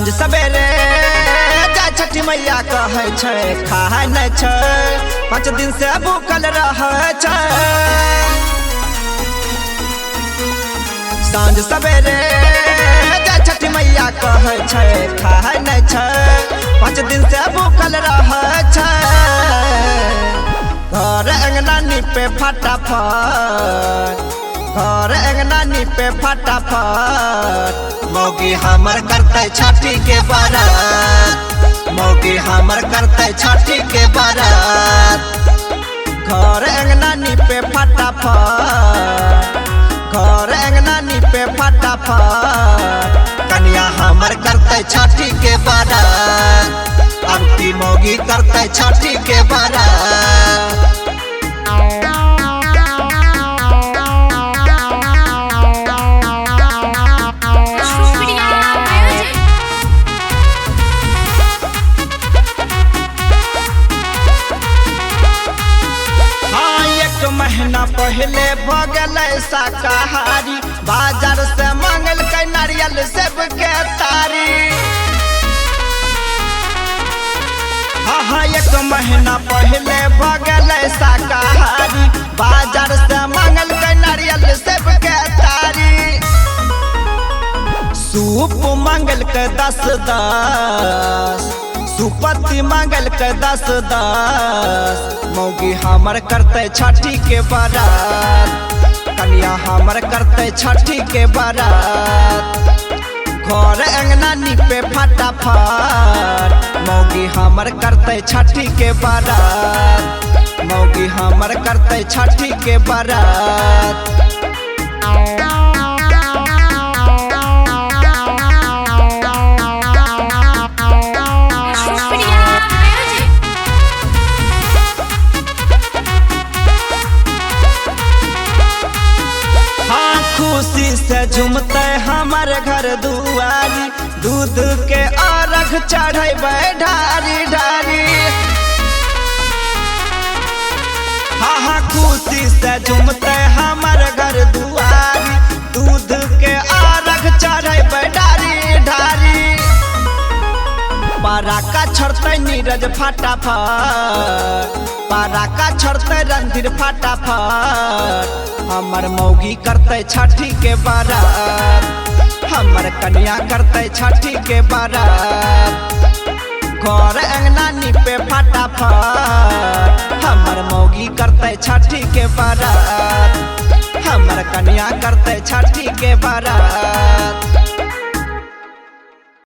सांझ सवेरे जा छठी मैया कहै छै खाय नै छै 5 दिन से भूखल रहै छै। सांझ सवेरे जा छठी मैया कहै छै खाय नै छै 5 दिन से भूखल रहै छै। घर अंगना नीपे फटाफट, घर अंगना नीपे फटाफट, मौगी हमर करते छठी के बारात, मौगी हमर करते छठी के बारात। घर अंगना नीपे फटाफट, घर अंगना नीपे फटाफट, कन्या हमर करते छठी के बारात, अब की मौगी करते छठी के बारात। महीना पहले भगल शाकाहारी, बाजार से मंगल के नारियल सेब के तारी। हाँ 1 महीना पहले भगल शाकाहारी, बाजार से मंगल के नारियल सेब के तारी। सूप मंगल के 10-10, सुपति मंगल के 10-10, मौगी हमर करते छठी के बारात, कन्या हमर करते छठी के बारात। घर अंगना नीपे फटाफट, मौगी हमर करते छठी के बारात, मौगी हमर करते छठी के बारात। खुशी से झूमते हमारे घर दुआरी, दूध के अर्घ चढ़ेबे ढारी ढारी। हाँ खुशी से झूमते हमारे घर दुआरी, दूध के अर्घ चढ़ेबे ढारी ढारी। पराका छोड़ते नीरज फटाफट, पराका छोड़ते रणधीर फटाफट, हमर मौगी करते छठी के बारात, हमर कन्या करते छठी के बारात। घर अंगना नीपे फटाफट, हमर मौगी करते छठी के बारात, हमर कन्या करते छठी के बारात।